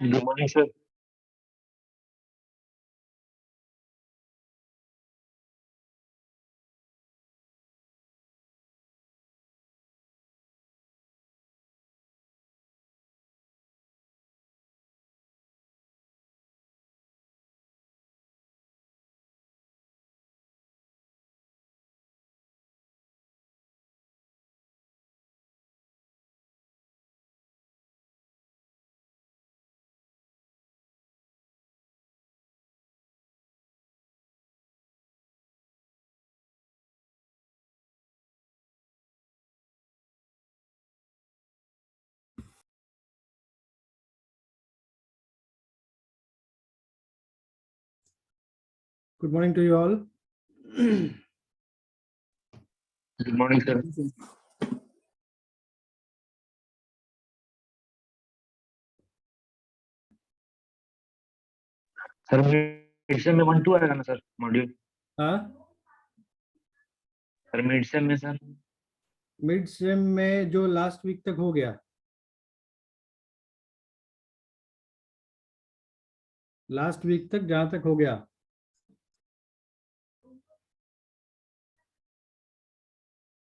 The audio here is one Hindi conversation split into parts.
Good morning, sir. Good morning to you all. Good morning, sir. Sir mid sem में 1-2 आएगा ना सर मॉड्यूल? हाँ, सर मिड सेम में सर मिड सेम में जो लास्ट वीक तक हो गया, लास्ट वीक तक जहां तक हो गया,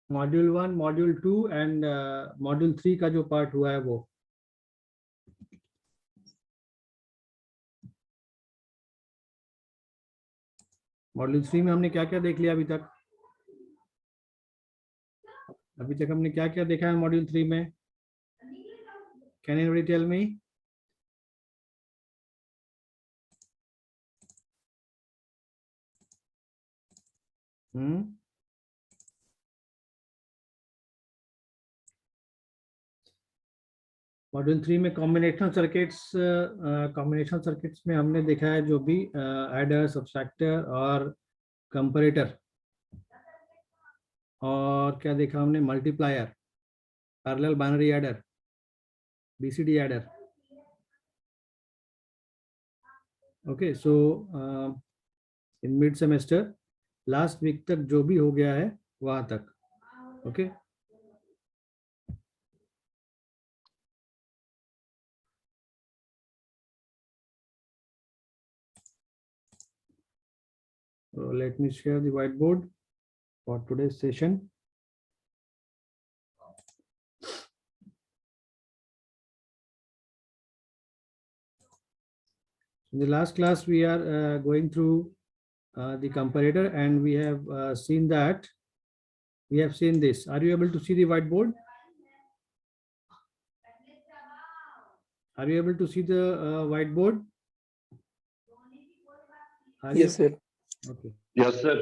मॉड्यूल 1, मॉड्यूल 2 एंड मॉड्यूल 3 का जो पार्ट हुआ है वो। मॉड्यूल 3 में हमने क्या क्या देख लिया अभी तक? अभी तक हमने क्या क्या देखा है मॉड्यूल 3 में? Can anybody tell me? Module 3 में कॉम्बिनेशनल सर्किट्स में हमने देखा है जो भी एडर, सब्सट्रैक्टर और कंपैरेटर, और क्या देखा हमने? Multiplier, parallel binary adder, BCD adder. Okay, so in mid semester last week तक जो भी हो गया है वहां तक। Okay, so let me share the whiteboard for today's session. In the last class we are going through the comparator, and we have seen that we have seen this. Are you able to see the whiteboard? Are you able to see the whiteboard? Yes, sir. Okay. Yes sir.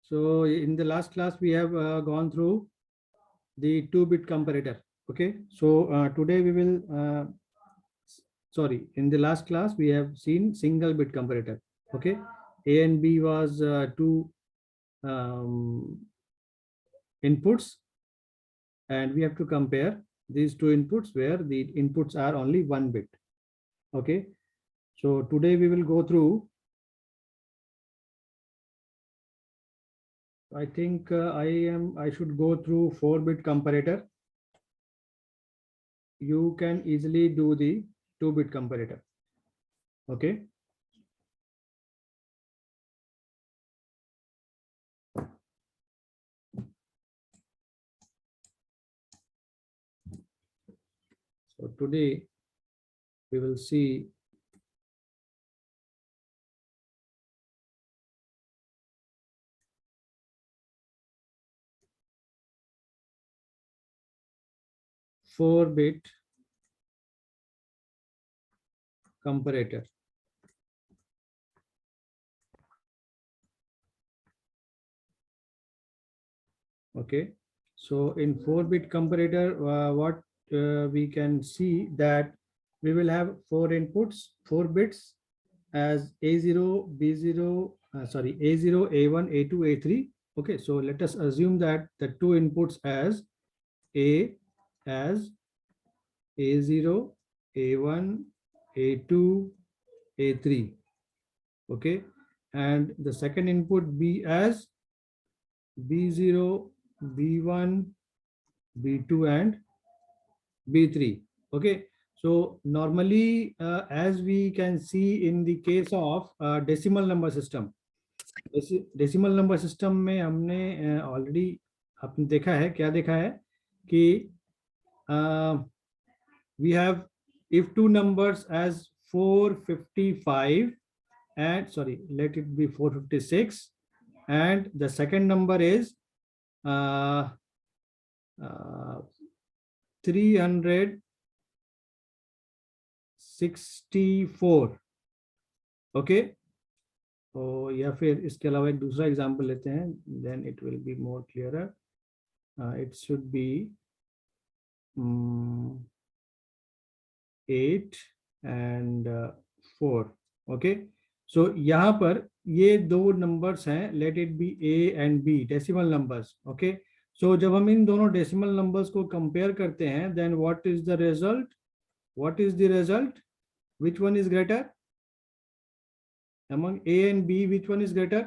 So in the last class we have gone through the 2-bit comparator. Okay, so today we will sorry, in the last class we have seen single bit comparator. Okay, A and B was two inputs, and we have to compare these two inputs where the inputs are only 1 bit. Okay, so today we will go through, I think I should go through 4-bit comparator. You can easily do the 2-bit comparator. Okay, so today we will see four-bit comparator. Okay, so in 4-bit comparator, what we can see that we will have 4 inputs, 4 bits as A0, B0, sorry, A0, A1, A2, A3. Okay, so let us assume that the 2 inputs as A0, A1, A2, A3. Okay, and the second input B as B0, B1, B2 and B3. Okay, so normally as we can see in the case of decimal number system, decimal number system में हमने ऑलरेडी आपने देखा है, क्या देखा है कि we have if two numbers as 455 and sorry let it be 456 and the second number is 364. Okay, तो या फिर इसके अलावा एक दूसरा एग्जांपल लेते हैं, then it will be more clearer. It should be 8 and 4. Okay, so यहाँ पर ये दो नंबर्स हैं, let it be a and b, decimal numbers. Okay, so जब हम इन दोनों डेसिमल नंबर्स को कंपेयर करते हैं, then what is the result? What is the result? Which one is greater among A and B? Which one is greater?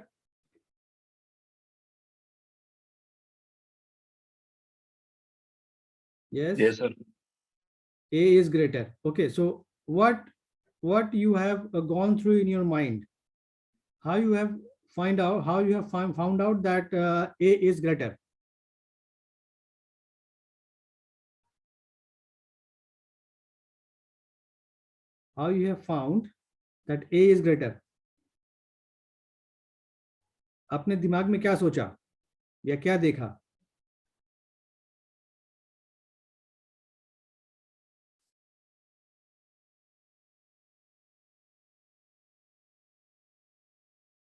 Yes. Yes, sir. A is greater. Okay, so what you have gone through in your mind? How you have found out that A is greater? How you have found that A is greater? अपने दिमाग में क्या सोचा या क्या देखा?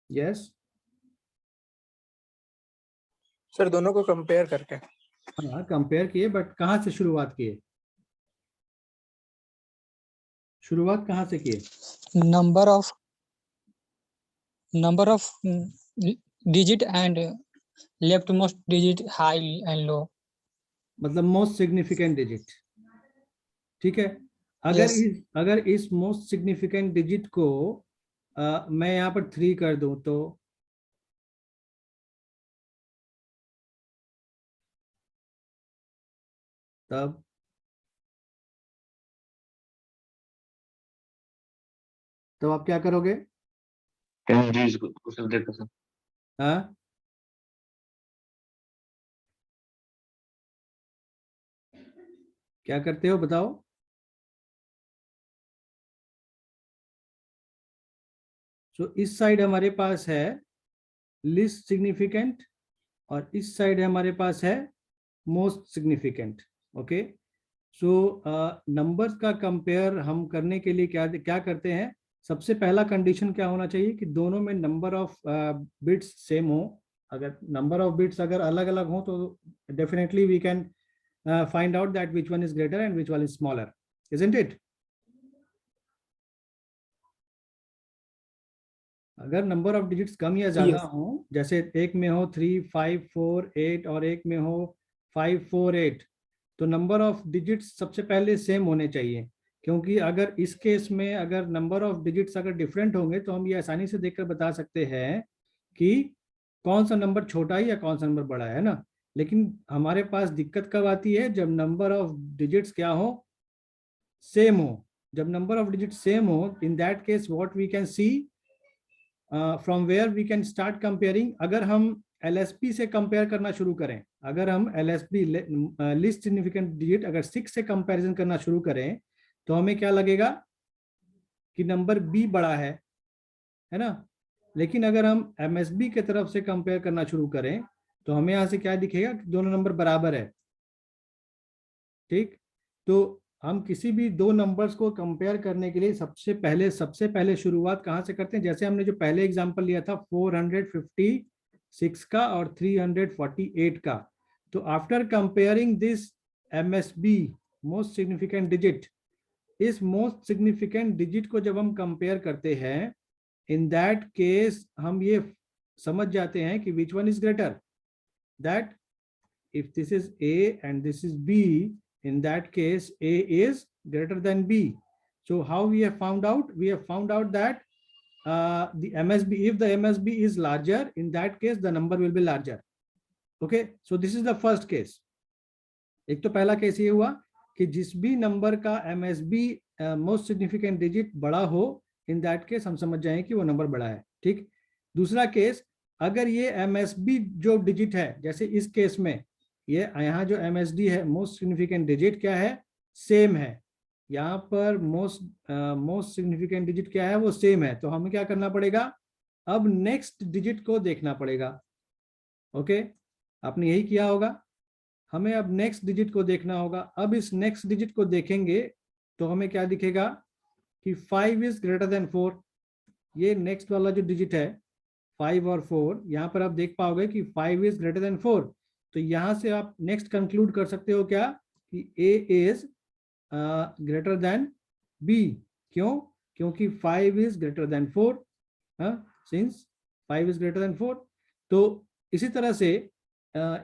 यस सर, दोनों को कंपेयर करके. हाँ, कंपेयर किए, बट कहाँ से शुरुआत किए? शुरुआत कहाँ से किए? number of digit and leftmost digit high and low. मतलब मोस्ट सिग्निफिकेंट डिजिट. ठीक है, अगर Yes. अगर इस मोस्ट सिग्निफिकेंट डिजिट को मैं यहाँ पर 3 कर दूं तो तब आप क्या करोगे? Can you please कुछ देखो सर? हाँ, क्या करते हो बताओ? सो इस साइड हमारे पास है लिस्ट सिग्निफिकेंट और इस साइड हमारे पास है मोस्ट सिग्निफिकेंट. ओके, सो नंबर्स का कंपेयर हम करने के लिए क्या करते हैं? सबसे पहला कंडीशन क्या होना चाहिए कि दोनों में नंबर ऑफ बिट्स सेम हो. अगर नंबर ऑफ बिट्स अगर अलग अलग हो तो definitely we can find out that which one is greater and which one is smaller, isn't it? अगर नंबर ऑफ डिजिट्स कम या ज्यादा Yes. हो, जैसे एक में हो 3, 5, 4, 8 और एक में हो 5, 4, 8, तो नंबर ऑफ डिजिट्स सबसे पहले सेम होने चाहिए. क्योंकि अगर इस केस में अगर नंबर ऑफ डिजिट्स अगर डिफरेंट होंगे तो हम ये आसानी से देखकर बता सकते हैं कि कौन सा नंबर छोटा है या कौन सा नंबर बड़ा है ना. लेकिन हमारे पास दिक्कत कब आती है? जब नंबर ऑफ डिजिट्स क्या हो? सेम हो. जब नंबर ऑफ डिजिट्स सेम हो, in that case what we can see, from where we can start comparing. अगर हम LSB से कंपेयर करना शुरू करें, अगर हम LSB लिस्ट सिग्निफिकेंट डिजिट अगर 6 से कंपैरिजन करना शुरू करें तो हमें क्या लगेगा कि नंबर B बड़ा है ना. लेकिन अगर हम MSB के तरफ से कंपेयर करना शुरू करें तो हमें यहाँ से क्या दिखेगा कि दोनों नंबर बराबर है. ठीक, तो हम किसी भी दो नंबर्स को कंपेयर करने के लिए सबसे पहले शुरुआत कहाँ से करते हैं? जैसे हमने जो पहले एग्जांपल लिया था 456 का और 348 का, तो after comparing this MSB most significant digit, इस मोस्ट सिग्निफिकेंट डिजिट को जब हम कंपेयर करते हैं, इन दैट केस हम ये समझ जाते हैं कि विच one is greater. that if this is A and this is B, in that case A is greater than B. So how we have found out? We have found out that the MSB, if the MSB is larger, in that case the number will be larger. Okay, so this is the first case. एक तो पहला केस ये हुआ कि जिस भी नंबर का MSB मोस्ट सिग्निफिकेंट डिजिट बड़ा हो, इन दैट केस हम समझ जाएं कि वो नंबर बड़ा है. ठीक. दूसरा केस, अगर ये MSB जो डिजिट है, जैसे इस केस में ये यहाँ जो MSD है, मोस्ट सिग्निफिकेंट डिजिट क्या है, सेम है. यहाँ पर मोस्ट सिग्निफिकेंट डिजिट क्या है, वो सेम है. तो हमें क्या करना पड़ेगा, अब नेक्स्ट डिजिट को देखना पड़ेगा. ओके, आपने यही किया होगा. हमें अब नेक्स्ट डिजिट को देखना होगा. अब इस नेक्स्ट डिजिट को देखेंगे तो हमें क्या दिखेगा कि 5 इज ग्रेटर देन 4. ये नेक्स्ट वाला जो डिजिट है 5 और 4, यहाँ पर आप देख पाओगे कि 5 इज ग्रेटर देन 4. तो यहाँ से आप नेक्स्ट कंक्लूड कर सकते हो क्या कि A is greater than B. क्यों? क्योंकि 5 is greater than 4. Since 5 is greater than 4. तो इसी तरह से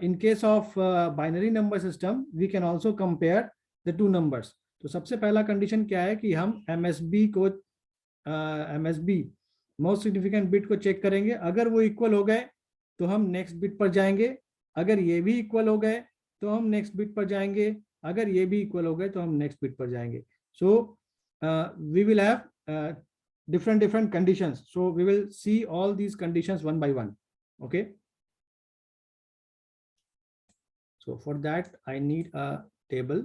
in case of binary number system we can also compare the two numbers. तो सबसे पहला कंडीशन क्या है कि हम MSB को MSB मोस्ट सिग्निफिकेंट बिट को चेक करेंगे. अगर वो इक्वल हो गए तो हम नेक्स्ट बिट पर जाएंगे. अगर ये भी इक्वल हो गए तो हम नेक्स्ट बिट पर जाएंगे. अगर ये भी इक्वल हो गए तो हम नेक्स्ट बिट पर जाएंगे. So we will have different conditions. So we will see all these conditions one by one. Okay. So for that, I need a table.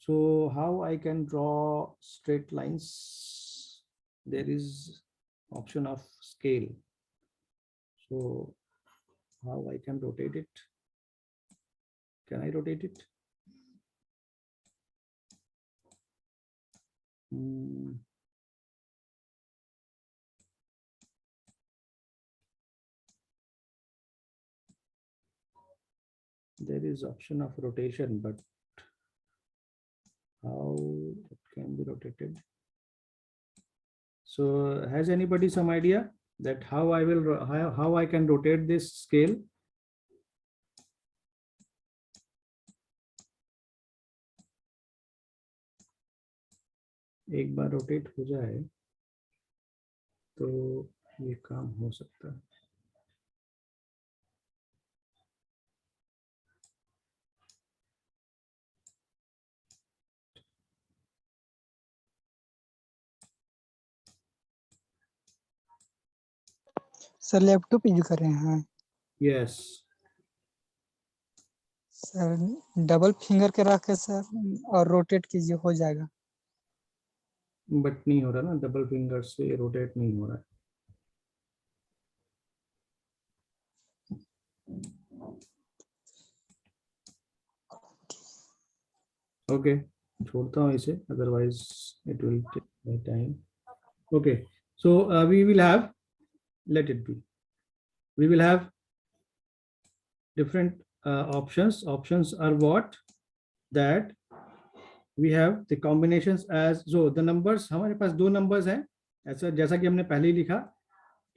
So how I can draw straight lines? There is option of scale. So how I can rotate it? Can I rotate it? There is option of rotation, but how it can be rotated? So has anybody some idea that how I can rotate this scale? एक बार रोटेट हो जाए तो ये काम हो सकता है. सर लैपटॉप यूज कर रहे हैं. यस सर डबल फिंगर के रख के सर और रोटेट कीजिए, हो जाएगा. बट नहीं हो रहा ना, डबल फिंगर से रोटेट नहीं हो रहा है. ओके, छोड़ता हूँ इसे, otherwise it will take time. Okay, so we will have, let it be, we will have different options. Options are what? That we have the combinations as, so the numbers, हमारे पास दो numbers हैं ऐसा, जैसा कि हमने पहले ही लिखा.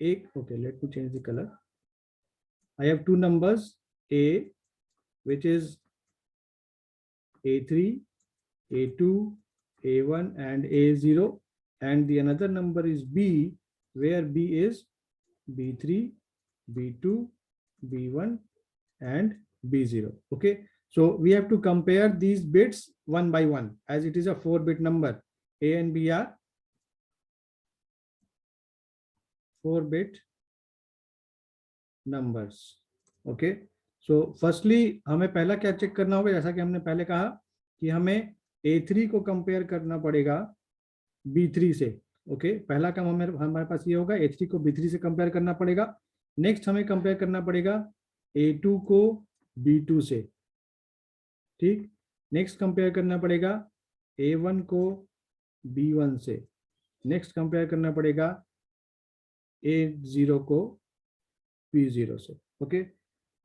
एक, okay, let me change the color. I have two numbers, A, which is A3, A2, A1 and A0, and the another number is B, where B is B3, B2, B1 and B0. Okay, so we have to compare these bits one by one, as it is a 4-bit number. A and B are 4-bit numbers. Okay, so firstly हमें पहला क्या चेक करना होगा, जैसा कि हमने पहले कहा कि हमें A3 को कंपेयर करना पड़ेगा B3 से. ओके, पहला काम हमारे पास ये होगा, A3 को B3 से कंपेयर करना पड़ेगा. नेक्स्ट हमें कंपेयर करना पड़ेगा A2 को B2 से. ठीक, नेक्स्ट कंपेयर करना पड़ेगा A1 को B1 से. नेक्स्ट कंपेयर करना पड़ेगा A0 को B0 से. ओके,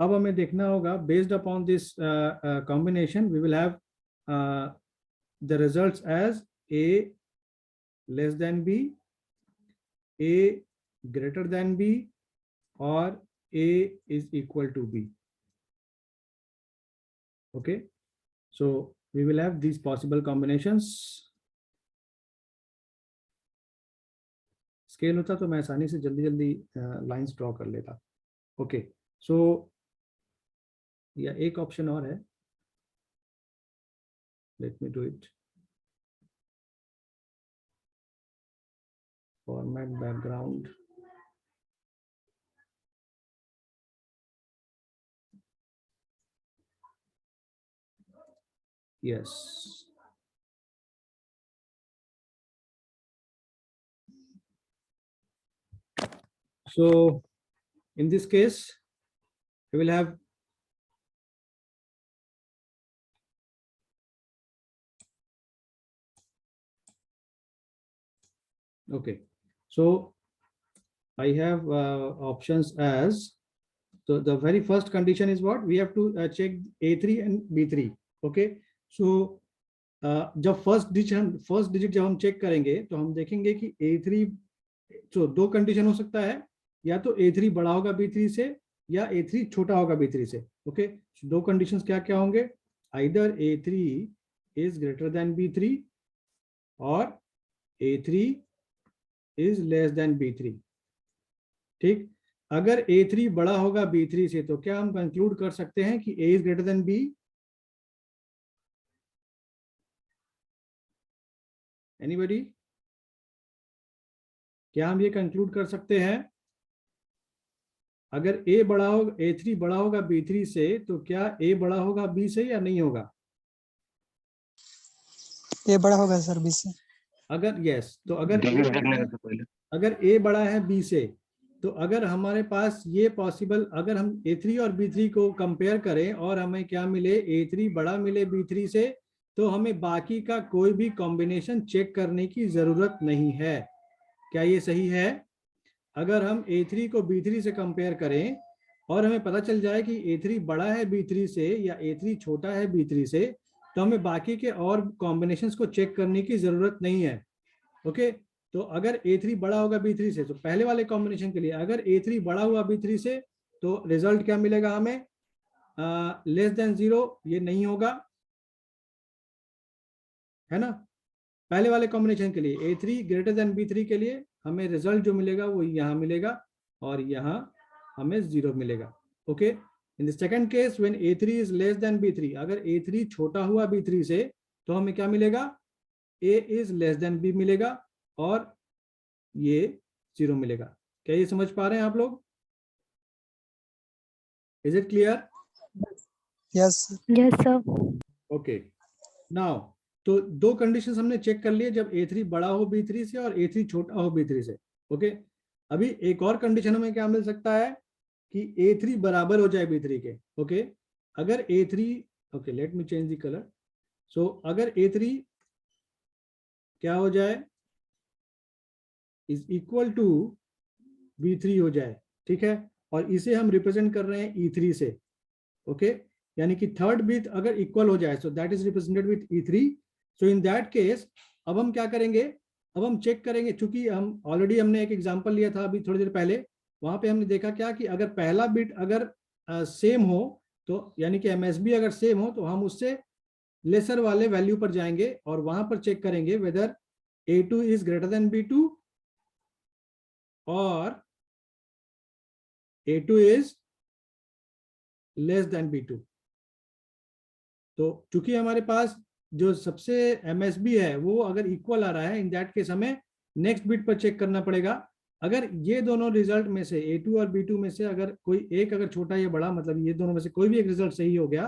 अब हमें देखना होगा, based upon this combination we will have the results as A less than B, A greater than B, or A is equal to B. Okay, so we will have these possible combinations. Scale होता तो मैं आसानी से जल्दी जल्दी लाइंस ड्रॉ कर लेता. ओके, सो या एक ऑप्शन और है. Let me do it. Format background. Yes. So in this case, we will have okay. So I have options as, so the very first condition is what we have to check A3 and B3. Okay. So जब फर्स्ट डिजिट जब हम चेक करेंगे तो हम देखेंगे कि A3, तो दो कंडीशन हो सकता है, या तो A3 बड़ा होगा B3 से या A3 छोटा होगा B3 से. ओके, दो कंडीशंस क्या क्या होंगे? Either A3 is greater than B3 और A3 is less than B3. ठीक, अगर A3 बड़ा होगा B3 से तो क्या हम कंक्लूड कर सकते हैं कि A is greater than B? Anybody? क्या हम ये कंक्लूड कर सकते हैं अगर A बड़ा होगा, A3 बड़ा होगा B3 से, तो क्या A बड़ा होगा B से या नहीं होगा? ये बड़ा होगा सर B से. अगर यस, तो अगर डिग्री देखने का पहले. अगर A बड़ा है B से, तो अगर हमारे पास ये पॉसिबल, अगर हम A3 और B3 को कंपेयर करें और हमें क्या मिले, A3 बड़ा मिले B3 से, तो हमें बाकी का कोई भी कॉम्बिनेशन चेक करने की जरूरत नहीं है. क्या ये सही है? अगर हम A3 को B3 से कंपेयर करें और हमें पता चल जाए कि A3 बड़ा है B3 से या A3 छोटा है B3 से, तो हमें बाकी के और कॉम्बिनेशंस को चेक करने की जरूरत नहीं है. ओके, तो अगर A3 बड़ा होगा B3 से, तो पहले वाले कॉम्बिनेशन के लिए अगर A3 बड़ा हुआ B3 से, तो रिजल्ट क्या मिलेगा हमें? Less than 0. ये नहीं होगा, है ना. पहले वाले कॉम्बिनेशन के लिए A3 ग्रेटर देन B3 के लिए हमें रिजल्ट जो मिलेगा वो यहाँ मिलेगा और यहाँ हमें 0 मिलेगा. Okay, in the second case when A3 is less than B3, अगर A3 छोटा हुआ B3 से, तो हमें क्या मिलेगा? A is less than B मिलेगा और ये 0 मिलेगा. क्या ये समझ पा रहे हैं आप लोग? Is it clear? Yes. Yes, sir. Okay, now तो दो कंडीशंस हमने चेक कर लिए, जब A3 बड़ा हो B3 से और A3 छोटा हो B3 से. ओके, अभी एक और कंडीशन हमें क्या मिल सकता है कि A3 बराबर हो जाए B3 के. ओके, अगर A3, okay let me change the colour. So अगर A3 क्या हो जाए, इज इक्वल टू B3 हो जाए. ठीक है, और इसे हम रिप्रेजेंट कर रहे हैं E3 से. ओके, यानी कि थर्ड बिट अगर इक्वल हो जाए, so that is represented with E3. So in that case अब हम क्या करेंगे, अब हम चेक करेंगे, चूंकि हम ऑलरेडी हमने एक एग्जांपल लिया था अभी थोड़ी देर पहले, वहां पे हमने देखा क्या कि अगर पहला बिट अगर सेम हो, तो यानी कि MSB अगर सेम हो, तो हम उससे लेसर वाले वैल्यू पर जाएंगे और वहां पर चेक करेंगे weather A2 is greater than B2 और A2 is less than B2. तो चूंकि हमारे पास जो सबसे MSB है वो अगर इक्वल आ रहा है, इन दैट केस हमें नेक्स्ट बिट पर चेक करना पड़ेगा. अगर ये दोनों रिजल्ट में से A2 और B2 में से अगर कोई एक अगर छोटा या बड़ा, मतलब ये दोनों में से कोई भी एक रिजल्ट सही हो गया,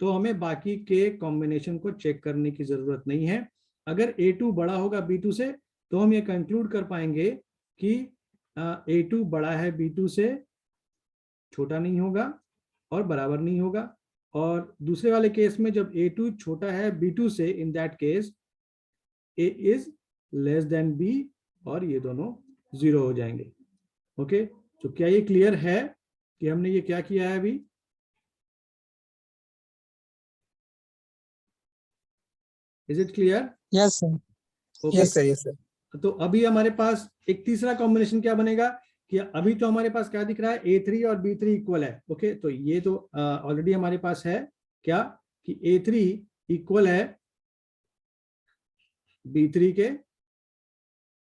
तो हमें बाकी के कॉम्बिनेशन को चेक करने की जरूरत नहीं है. अगर A2 बड़ा होगा B2 से, तो हम ये कंक्लूड कर पाएंगे कि A2 बड़ा है B2 से, छोटा नहीं होगा और बराबर नहीं होगा. और दूसरे वाले केस में जब A2 छोटा है B2 से, इन that case A is less than B और ये दोनों 0 हो जाएंगे. ओके, तो क्या ये क्लियर है कि हमने ये क्या किया है अभी? Is it clear? Yes sir. Yes sir, yes sir. तो अभी हमारे पास एक तीसरा कॉम्बिनेशन क्या बनेगा कि अभी तो हमारे पास क्या दिख रहा है, A3 और B3 इक्वल है. ओके, तो ये तो ऑलरेडी हमारे पास है क्या कि A3 इक्वल है B3 के,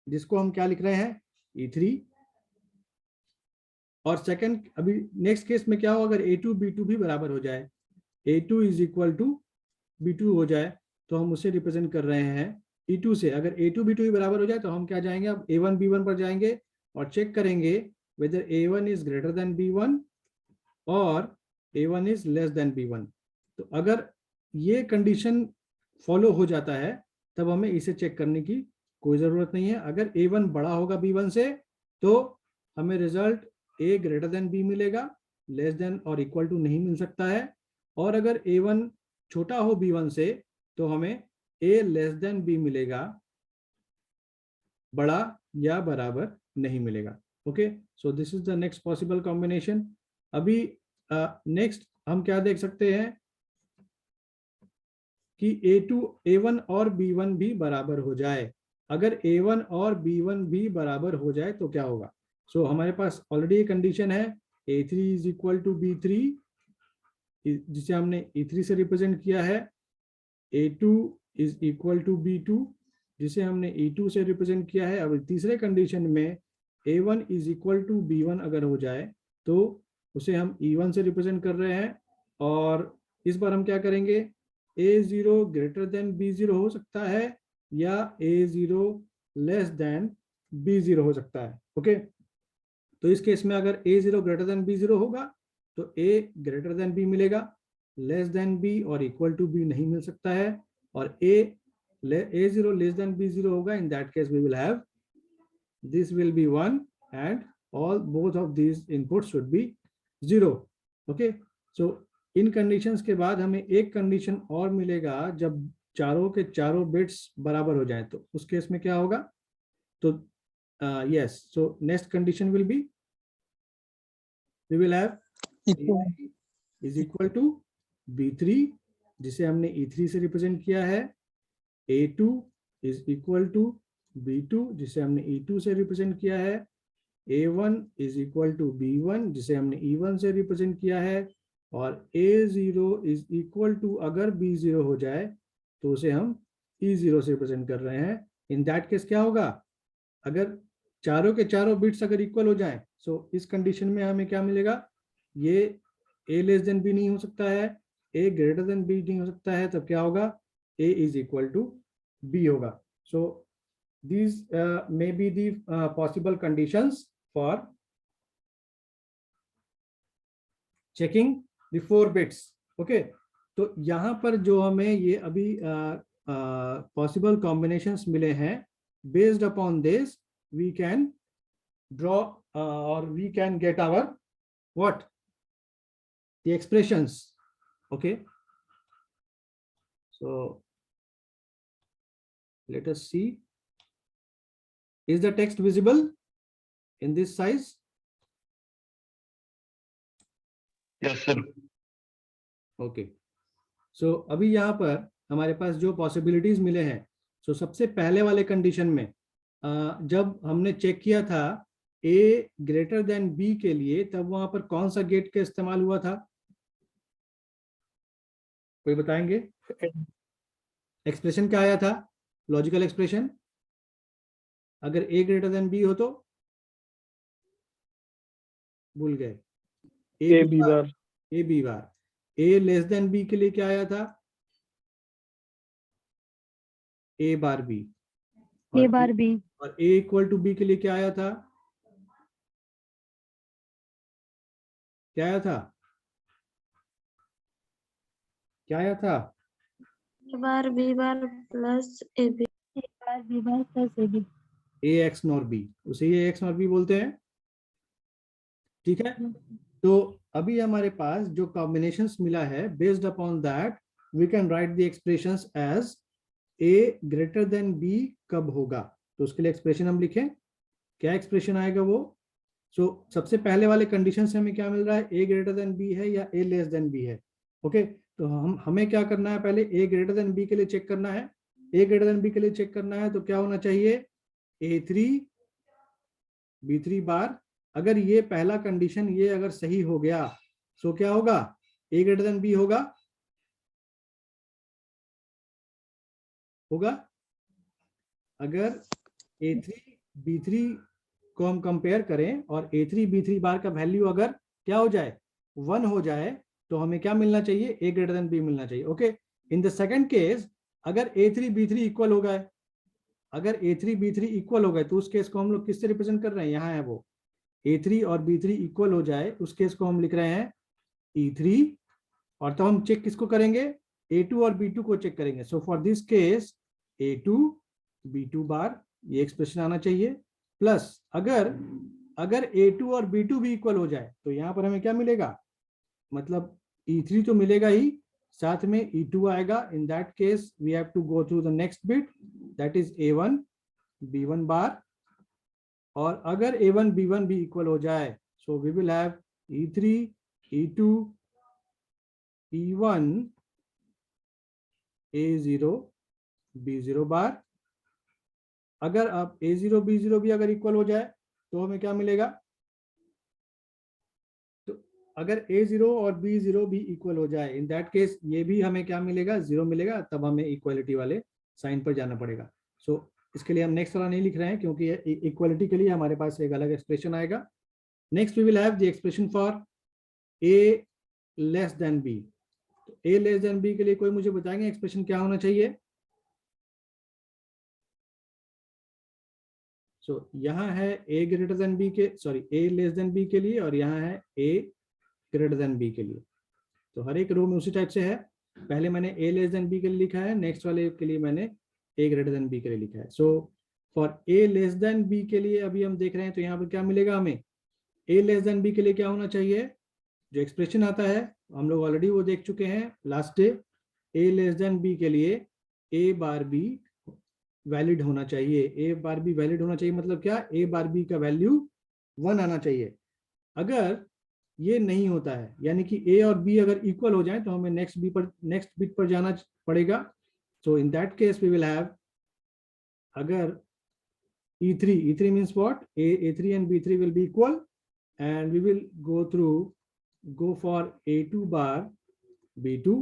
जिसको हम क्या लिख रहे हैं, E3। और सेकंड, अभी नेक्स्ट केस में क्या हो, अगर A2 B2 भी बराबर हो जाए, A2 is equal to B2 हो जाए, तो हम उसे रिप्रेजेंट कर रहे हैं E2 से। अगर A2 B2 भी बराबर हो जाए तो हम क्या जाएंगे, अब A1 B1 पर जाएंगे और चेक करेंगे whether A1 is greater than B1 और A1 is less than B1। तो अगर ये कंडीशन फॉलो हो जाता है तब हमें इसे चेक करने की कोई जरूरत नहीं है। अगर A1 बड़ा होगा B1 से तो हमें result A greater than B मिलेगा, लेस देन और इक्वल टू नहीं मिल सकता है। और अगर A1 छोटा हो B1 से तो हमें A लेस देन B मिलेगा, बड़ा या बराबर नहीं मिलेगा। Okay, so this is the next possible combination. अभी नेक्स्ट हम क्या देख सकते हैं कि A1 और B1 भी बराबर हो जाए। अगर A1 और B1 भी बराबर हो जाए तो क्या होगा। सो हमारे पास ऑलरेडी एक कंडीशन है A3 is equal to B3, जिसे हमने E3 से रिप्रेजेंट किया है। A2 is equal to B2, जिसे हमने E2 से रिप्रेजेंट किया है। अब तीसरे कंडीशन में A1 is equal to B1 अगर हो जाए तो उसे हम E1 से रिप्रेजेंट कर रहे हैं। और इस बार हम क्या करेंगे, A0 ग्रेटर देन B0 हो सकता है या A0 लेस देन B0 हो सकता है। ओके, तो इस केस में अगर A0 ग्रेटर देन B0 होगा तो A ग्रेटर देन B मिलेगा, लेस देन B और इक्वल टू B नहीं मिल सकता है। और A0 लेस देन B0 होगा, in that case we will have this will be 1 and all both of these inputs should be 0। okay, so in conditions के बाद हमें एक कंडीशन और मिलेगा जब चारों के चारों बिट्स बराबर हो जाएं, तो उस केस में क्या होगा। तो yes, so next condition will be we will have A is equal to B3, जिसे हमने E3 से रिप्रेजेंट किया है। A2 is equal to B2, जिसे हमने E2 से रिप्रेजेंट किया है। A1 is equal to B1, जिसे हमने E1 से रिप्रेजेंट किया है। और A0 is equal to अगर B0 हो जाए तो उसे हम E0 से रिप्रेजेंट कर रहे हैं। इन दैट केस क्या होगा, अगर चारों के चारों बिट्स अगर इक्वल हो जाए, सो इस कंडीशन में हमें क्या मिलेगा, ये A लेस देन B नहीं हो सकता है, A ग्रेटर देन B नहीं हो सकता है, तब क्या होगा, A is equal to B होगा। सो these may be the possible conditions for checking the 4 bits। okay, तो यहाँ पर जो हमें ये अभी possible combinations मिले हैं, based upon this we can draw or we can get our what, the expressions। okay, so let us see, is the text visible in this size? Yes sir। Okay, so अभी यहाँ पर हमारे पास जो पॉसिबिलिटीज मिले हैं, सो सबसे पहले वाले कंडीशन में जब हमने चेक किया था A ग्रेटर देन B के लिए, तब वहां पर कौन सा गेट का इस्तेमाल हुआ था, कोई बताएंगे। एक्सप्रेशन क्या आया था, लॉजिकल एक्सप्रेशन, अगर A ग्रेटर देन B हो तो, भूल गए, A B bar, A B bar. A less than B के लिए क्या आया था, A bar B। A bar B। और A इक्वल टू B के लिए क्या आया था, क्या आया था, क्या आया था, A bar B bar plus A B। A bar B bar plus A B। A x nor B, उसे ये एक्स नॉर B बोलते हैं। ठीक है, तो अभी हमारे पास जो कॉम्बिनेशंस मिला है, based upon that we can write the expressions as A greater than B कब होगा। तो उसके लिए एक्सप्रेशन हम लिखें, क्या एक्सप्रेशन आएगा वो। सो सबसे पहले वाले कंडीशन से हमें क्या मिल रहा है, A ग्रेटर देन B है या A लेस देन B है। ओके, तो हमें क्या करना है, पहले A ग्रेटर देन B के लिए चेक करना है। A ग्रेटर देन B के लिए चेक करना है तो क्या होना चाहिए, A3 B3 बार। अगर ये पहला कंडीशन ये अगर सही हो गया, सो क्या होगा, A ग्रेटर देन B होगा, होगा। अगर A3 B3 को हम कंपेयर करें और A3 B3 बार का वैल्यू अगर क्या हो जाए 1 हो जाए तो हमें क्या मिलना चाहिए, A ग्रेटर देन B मिलना चाहिए। Okay, in the second case अगर A3 B3 इक्वल हो गए, अगर A3 B3 इक्वल हो गए तो उस केस को हम लोग किससे रिप्रेजेंट कर रहे हैं, यहाँ है वो A3 और B3 इक्वल हो जाए उस केस को हम लिख रहे हैं E3, और तब हम चेक किसको करेंगे, A2 और B2 को चेक करेंगे। So for this case A2 B2 बार ये एक्सप्रेशन आना चाहिए, प्लस अगर A2 और B2 भी इक्वल हो जाए तो यहाँ पर हमें क्या मिलेगा, मतलब E3 तो मिलेगा ही, साथ में E2 आएगा। In that case we have to go through the next bit, that is A1 B1 bar, और अगर A1 B1 भी इक्वल हो जाए so we will have E3 E2 E1 A0 B0 bar. अगर अब A0 B0 भी अगर इक्वल हो जाए तो हमें क्या मिलेगा, तो अगर A0 और B0 भी इक्वल हो जाए इन दैट केस ये भी हमें क्या मिलेगा, 0 मिलेगा, तब हमें इक्वालिटी वाले साइन पर जाना पड़ेगा। सो इसके लिए हम नेक्स्ट वाला नहीं लिख रहे हैं क्योंकि इक्वालिटी के लिए हमारे पास एक अलग एक्सप्रेशन आएगा। Next we will have the expression for A less than B। तो A लेस देन B के लिए कोई मुझे बताएंगे एक्सप्रेशन क्या होना चाहिए। सो यहाँ है A ग्रेटर देन B के, sorry A less than B के लिए, और यहाँ है A ग्रेटर देन B के लिए। तो हर एक रो में उसी टाइप से है, पहले मैंने A लेस देन B के लिए लिखा है, नेक्स्ट वाले के लिए मैंने A ग्रेटर देन B के लिए लिखा है। So for A less than B के लिए अभी हम देख रहे हैं तो यहाँ पर क्या मिलेगा हमें, A लेस देन B के लिए क्या होना चाहिए, जो एक्सप्रेशन आता है हम लोग ऑलरेडी वो देख चुके हैं last day. A less than B के लिए A बार B वैलिड होना चाहिए, A बार B वैलिड होना चाहिए, मतलब क्या, A बार B का वैल्यू 1 आना चाहिए। अगर ये नहीं होता है, यानी कि A और B अगर इक्वल हो जाए तो हमें नेक्स्ट बिट पर जाना पड़ेगा। So in that case we will have, अगर E3 means what, A3 and B3 will be equal and we will go for A2 bar B2.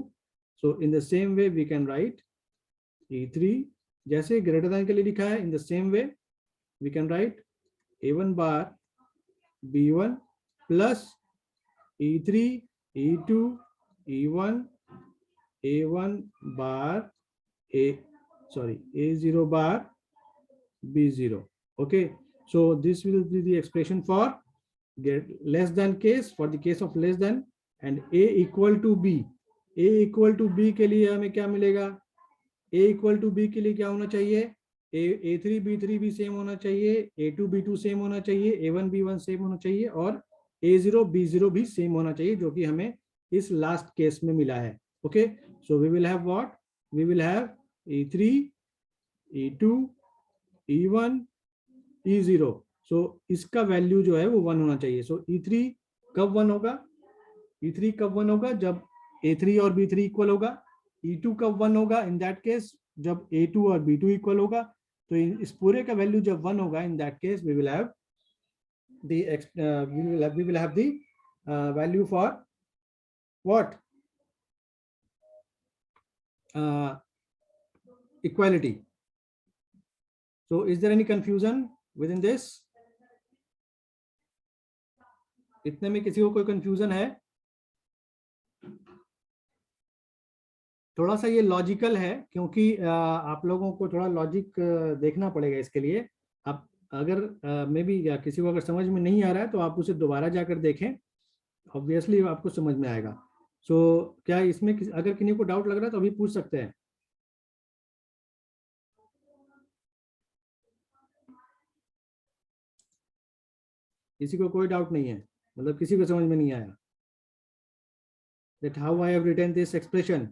So in the same way we can write E3 जैसे ग्रेटर देन के लिए लिखा है, in the same way we can write A1 bar B1 plus E3 E2 E1 A1 bar A0 bar B0. Okay, so this will be the expression for get less than case, for the case of less than, and A equal to B। A equal to B के लिए हमें क्या मिलेगा, A equal to B के लिए क्या होना चाहिए, A3 B3 भी सेम होना चाहिए, A2 B2 सेम होना चाहिए, A1 B1 सेम होना चाहिए, और A0 B0 भी सेम होना चाहिए, जो कि हमें इस लास्ट केस में मिला है। Okay, so we will have what, we will have E3 E2 E1 E0। So इसका वैल्यू जो है वो 1 होना चाहिए। सो E3 कब 1 होगा, E3 कब 1 होगा, जब A3 और B3 इक्वल होगा। E2 कब 1 होगा, इन दैट केस जब A2 और B2 इक्वल होगा। तो इस पूरे का वैल्यू जब 1 होगा, in that case we will have the value for what, equality। So is there any confusion within this? इतने में किसी को कोई कंफ्यूजन है? थोड़ा सा ये लॉजिकल है क्योंकि आप लोगों को थोड़ा लॉजिक देखना पड़ेगा इसके लिए। आप अगर मे बी या किसी को अगर समझ में नहीं आ रहा है तो आप उसे दोबारा जाकर देखें, ऑब्वियसली आपको समझ में आएगा। सो क्या इसमें अगर किसी को डाउट लग रहा है तो अभी पूछ सकते हैं। किसी को कोई डाउट नहीं है, मतलब किसी को समझ में नहीं आया that how I have written this expression?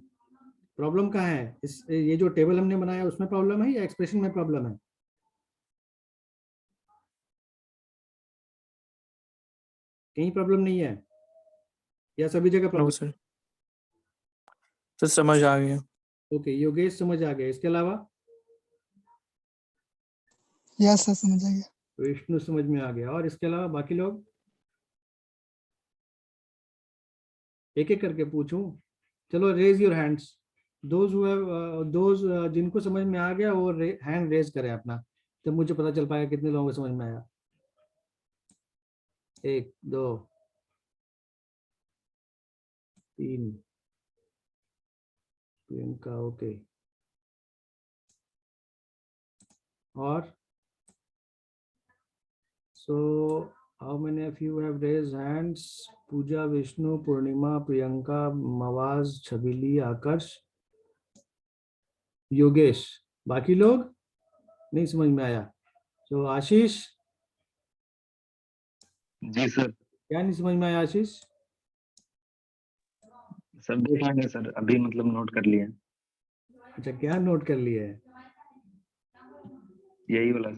Problem कहाँ है, इस ये जो टेबल हमने बनाया उसमें प्रॉब्लम है या एक्सप्रेशन में प्रॉब्लम है? कहीं प्रॉब्लम नहीं है या सभी जगह प्रॉब्लम? सर समझ आ गया। ओके, योगेश समझ आ गया। इसके अलावा यस सर समझ आ गया। विष्णु समझ में आ गया, और इसके अलावा बाकी लोग? एक एक करके पूछूं? चलो रेज योर हैंड्स, जिनको समझ में आ गया वो हैंड रेज करें अपना, तो मुझे पता चल पाएगा कितने लोगों को समझ में आया। 1 2 3 प्रियंका, ओके। और so how many of you have raised hands? पूजा, विष्णु, पूर्णिमा, प्रियंका, मवाज, छबीली, आकर्ष, योगेश। बाकी लोग नहीं समझ में आया। तो आशीष, जी सर। क्या नहीं समझ में आया आशीष? सर देख लेंगे सर, अभी मतलब नोट कर लिए। अच्छा, क्या नोट कर लिया है? यही वाला।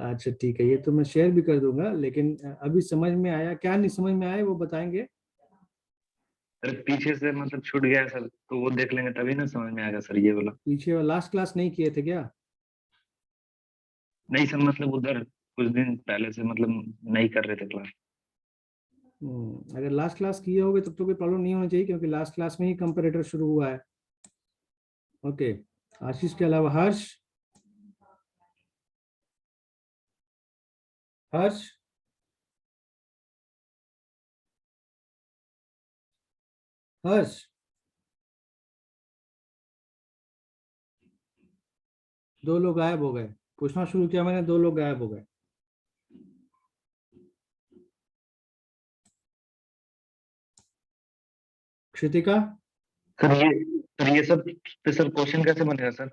अच्छा ठीक है, ये तो मैं शेयर भी कर दूंगा, लेकिन अभी समझ में आया? क्या नहीं समझ में आया वो बताएंगे। सर पीछे से मतलब छूट गया सर, तो वो देख लेंगे तभी ना समझ में आएगा सर ये वाला। पीछे लास्ट क्लास नहीं किए थे क्या? नहीं सर, मतलब उधर कुछ दिन पहले से मतलब नहीं कर रहे थे क्लास। अगर लास्ट क्लास किए होगे तब तो कोई प्रॉब्लम नहीं होना चाहिए, क्योंकि लास्ट क्लास में ही कंपैरेटर शुरू हुआ है। ओके, आशीष के अलावा हर्ष। हर्ष, हर्ष, दो लोग गायब हो गए। पूछना शुरू किया मैंने, 2 लोग गायब हो गए। क्षितिका, सर ये सब पे सर क्वेश्चन कैसे बनेगा सर?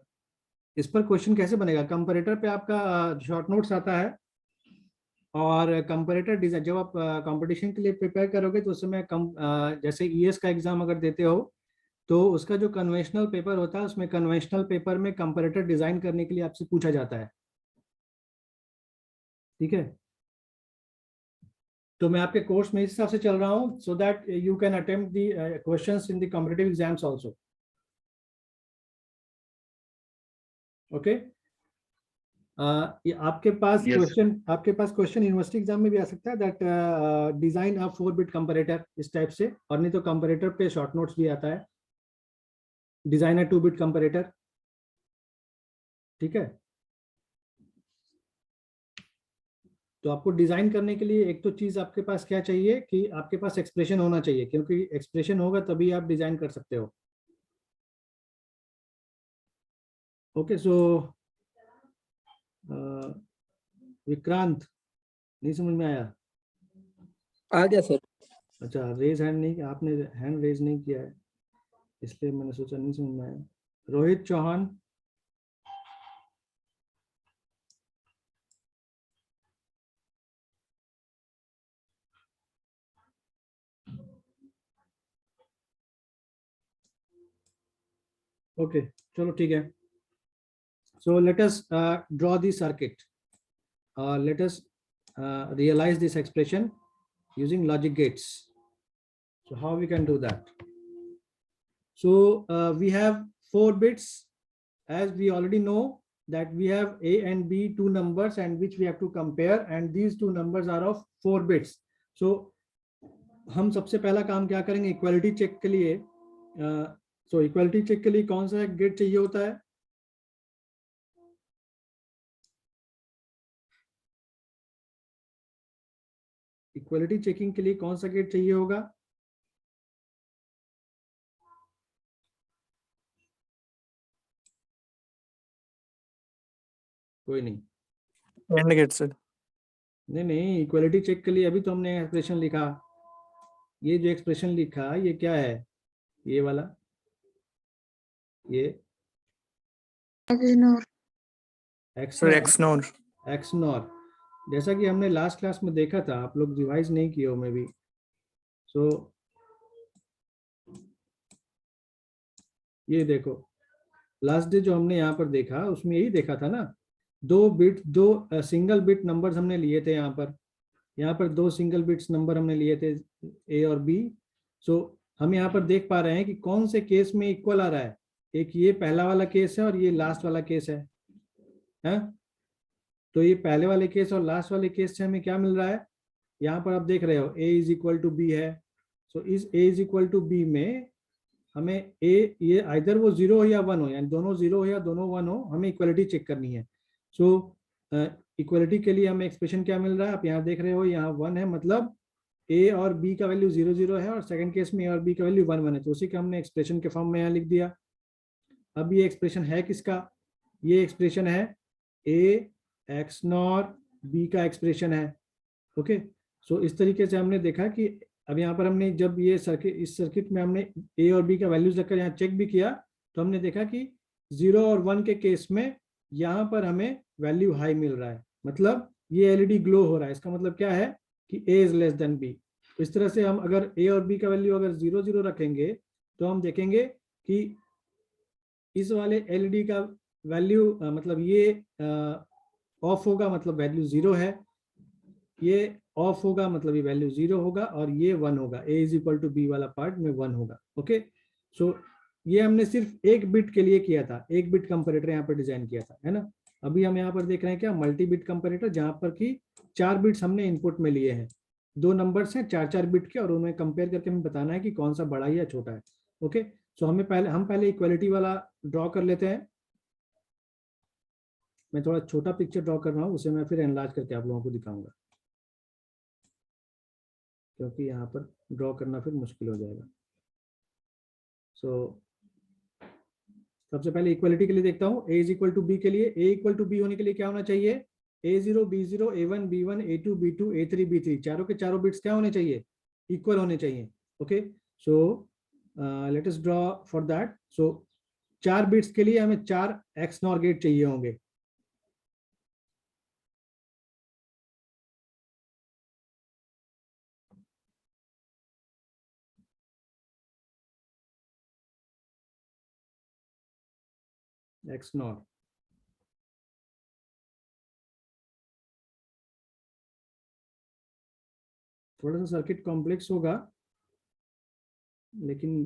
इस पर क्वेश्चन कैसे बनेगा? कंपैरेटर पे आपका शॉर्ट नोट्स आता है, और कंपैरेटर डिजाइन जब आप कंपटीशन के लिए प्रिपेयर करोगे तो उस समय जैसे ईएस का एग्जाम अगर देते हो तो उसका जो कन्वेंशनल पेपर होता है उसमें कन्वेंशनल पेपर में कंपैरेटर डिजाइन करने के लिए आपसे पूछा जाता है। ठीक है, तो मैं आपके कोर्स में इस हिसाब से चल रहा हूं, so that you can attempt the questions in the competitive exams also. Okay, आपके पास क्वेश्चन यूनिवर्सिटी एग्जाम में भी आ सकता है, दैट डिजाइन अ 4-बिट कंपैरेटर, इस टाइप से। और नहीं तो कंपैरेटर पे शॉर्ट नोट्स भी आता है, डिजाइन अ 2-बिट कंपैरेटर। ठीक है, तो आपको डिजाइन करने के लिए एक तो चीज आपके पास क्या चाहिए कि आपके पास एक्सप्रेशन होना चाहिए, क्योंकि एक्सप्रेशन होगा तभी आप डिजाइन कर सकते हो। ओके, सो विक्रांत, नहीं समझ में आया? आ गया सर। अच्छा, रेज हैंड नहीं, आपने हैंड रेज नहीं किया है, इसलिए मैंने सोचा नहीं समझ में आया। रोहित चौहान, ओके चलो ठीक है। So let us draw the circuit. Let us realize this expression using logic gates. So how we can do that? So we have 4 bits, as we already know that we have A and B, 2 numbers, and which we have to compare, and these 2 numbers are of 4 bits. So हम सबसे पहला काम क्या करेंगे? इक्वालिटी चेक के लिए इक्वालिटी चेक के लिए कौन सा गेट चाहिए होता है? इक्वालिटी चेकिंग के लिए कौन सा गेट चाहिए होगा? कोई नहीं। And gate sir. नहीं, इक्वालिटी चेक के लिए अभी तो हमने एक्सप्रेशन लिखा। ये जो एक्सप्रेशन लिखा ये क्या है? ये वाला, ये एक्स नॉर। जैसा कि हमने लास्ट क्लास में देखा था, आप लोग रिवाइज नहीं किए हो मे भी। सो ये देखो, लास्ट डे जो हमने यहाँ पर देखा उसमें यही देखा था ना, 2 सिंगल बिट नंबर्स हमने लिए थे। यहाँ पर 2 सिंगल बिट्स नंबर हमने लिए थे, ए और बी। सो हम यहाँ पर देख पा रहे हैं कि कौन से केस में इक्वल आ रहा है। एक ये पहला वाला केस है और ये लास्ट वाला केस है। तो ये पहले वाले केस और लास्ट वाले केस से हमें क्या मिल रहा है? यहाँ पर आप देख रहे हो a is equal to B है। सो इस a is equal to B में हमें ए ये आइदर वो 0 हो या 1 हो, यानी दोनों 0 हो या दोनों 1 हो, हमें इक्वलिटी चेक करनी है। सो इक्वलिटी के लिए हमें एक्सप्रेशन क्या मिल रहा है, आप यहाँ देख रहे हो, यहाँ 1 है, मतलब ए और बी का वैल्यू 0 0 है, और सेकंड केस में ए और बी का वैल्यू 1 1 है, तो उसी का हमने एक्सप्रेशन के फॉर्म में यहाँ लिख दिया। अब ये एक्सप्रेशन है किसका, ये एक्सप्रेशन है ए एक्स नॉर बी का एक्सप्रेशन है। ओके, सो इस तरीके से हमने देखा कि अब यहाँ पर हमने जब ये सर्किट, इस सर्किट में हमने ए और बी का वैल्यूज रखकर यहाँ चेक भी किया, तो हमने देखा कि 0 और 1 के केस में यहाँ पर हमें वैल्यू हाई मिल रहा है, मतलब ये एलईडी ग्लो हो रहा है, इसका मतलब क्या है कि ए इज लेस देन बी। इस तरह से हम अगर ए और बी का वैल्यू अगर 0 0 रखेंगे तो हम देखेंगे कि इस वाले एलईडी का वैल्यू मतलब ये ऑफ होगा, मतलब वैल्यू 0 है, ये ऑफ होगा मतलब ये वैल्यू 0 होगा, और ये 1 होगा, a is equal to B वाला पार्ट में 1 होगा। ओके, सो ये हमने सिर्फ एक बिट के लिए किया था, एक बिट कंपैरेटर यहाँ पर डिजाइन किया था, है ना। अभी हम यहाँ पर देख रहे हैं क्या, मल्टी बिट कंपैरेटर, जहाँ पर कि 4 बिट्स हमने इनपुट में लिए हैं, 2 नंबर्स हैं 4 बिट के, और उन्हें कंपेयर करके हमें बताना है कि कौन सा बड़ा है या छोटा है। ओके, सो हम पहले इक्वलिटी वाला ड्रॉ कर लेते हैं। मैं थोड़ा छोटा पिक्चर ड्रॉ कर रहा हूँ, उसे मैं फिर एनलार्ज करके आप लोगों को दिखाऊंगा, क्योंकि यहाँ पर ड्रॉ करना फिर मुश्किल हो जाएगा। सो सबसे पहले इक्वलिटी के लिए देखता हूँ, a is equal to B के लिए, a इक्वल टू बी होने के लिए क्या होना चाहिए, a0 b0 a1 b1 a2 b2 a3 b3, चारों के चारों बिट्स क्या होने चाहिए, इक्वल होने चाहिए। Okay, so let us draw for that. So 4 bits के लिए हमें 4 XNOR गेट चाहिए होंगे। XNOR थोड़ा सा सर्किट कॉम्प्लेक्स होगा, लेकिन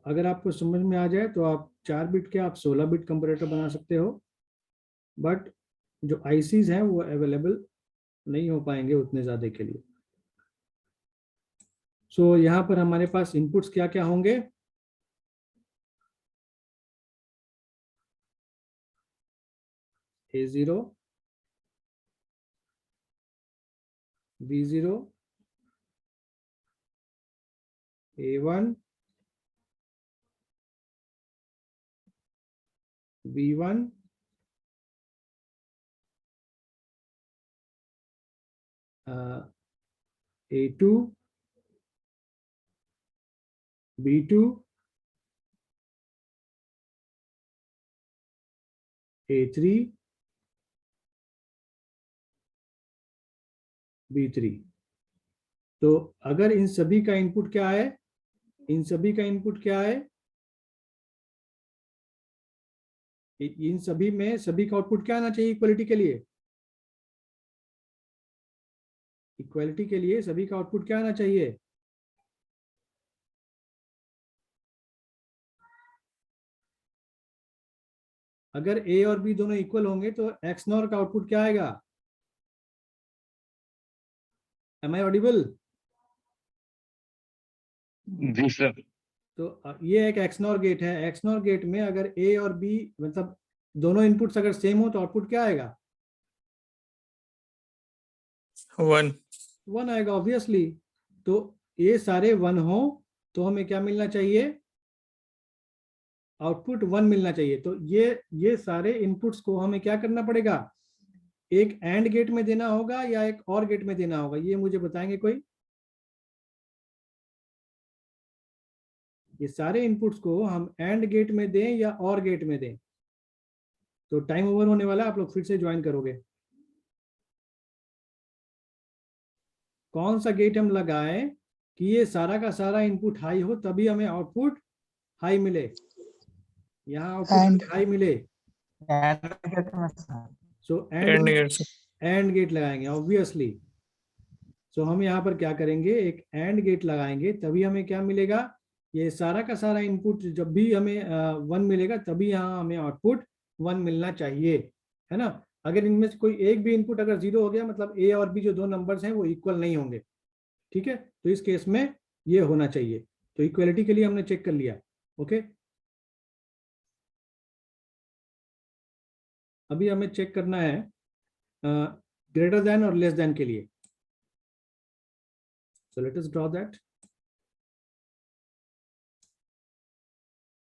अगर आपको समझ में आ जाए तो आप 4 बिट के आप 16 बिट कंपैरेटर बना सकते हो, बट जो आईसीज हैं वो अवेलेबल नहीं हो पाएंगे उतने ज़्यादा के लिए। सो यहाँ पर हमारे पास इनपुट्स क्या क्या होंगे, A0 B0 A1 B1 A2 B2 A3 B3। तो अगर इन सभी का इनपुट क्या है, इन सभी का इनपुट क्या है, इन सभी में सभी का आउटपुट क्या आना चाहिए इक्वलिटी के लिए, इक्वलिटी के लिए सभी का आउटपुट क्या आना चाहिए, अगर ए और बी दोनों इक्वल होंगे तो XNOR का आउटपुट क्या आएगा, एम आई ऑडिबल? जी सर। तो ये एक XNOR गेट है, XNOR गेट में अगर ए और बी मतलब दोनों इनपुट्स अगर सेम हो तो आउटपुट क्या आएगा, 1 आएगा ऑब्वियसली। तो ये सारे 1 हो तो हमें क्या मिलना चाहिए, आउटपुट 1 मिलना चाहिए। तो ये सारे इनपुट्स को हमें क्या करना पड़ेगा, एक एंड गेट में देना होगा या एक और गेट में देना होगा, ये मुझे बताएंगे कोई। ये सारे इनपुट्स को हम एंड गेट में दें या और गेट में दें। तो टाइम ओवर होने वाला, आप लोग फिर से ज्वाइन करोगे। कौन सा गेट हम लगाएं कि ये सारा का सारा इनपुट हाई हो, तभी हमें आउटपुट हाई मिले, यहाँ आउटपुट हाई मिले। सो एंड गेट लगाएंगे ऑब्वियसली। सो हम यहाँ पर क्या करेंगे, एक एंड गेट लगाएंगे, तभी हमें क्या मिलेगा, ये सारा का सारा इनपुट जब भी हमें 1 मिलेगा तभी यहाँ हमें आउटपुट 1 मिलना चाहिए, है ना। अगर इनमें से कोई एक भी इनपुट अगर 0 हो गया मतलब ए और बी जो 2 नंबर्स हैं वो इक्वल नहीं होंगे, ठीक है। तो इस केस में ये होना चाहिए। तो इक्वलिटी के लिए हमने चेक कर लिया। ओके, अभी हमें चेक करना है ग्रेटर देन और लेस देन के लिए। So let us draw that.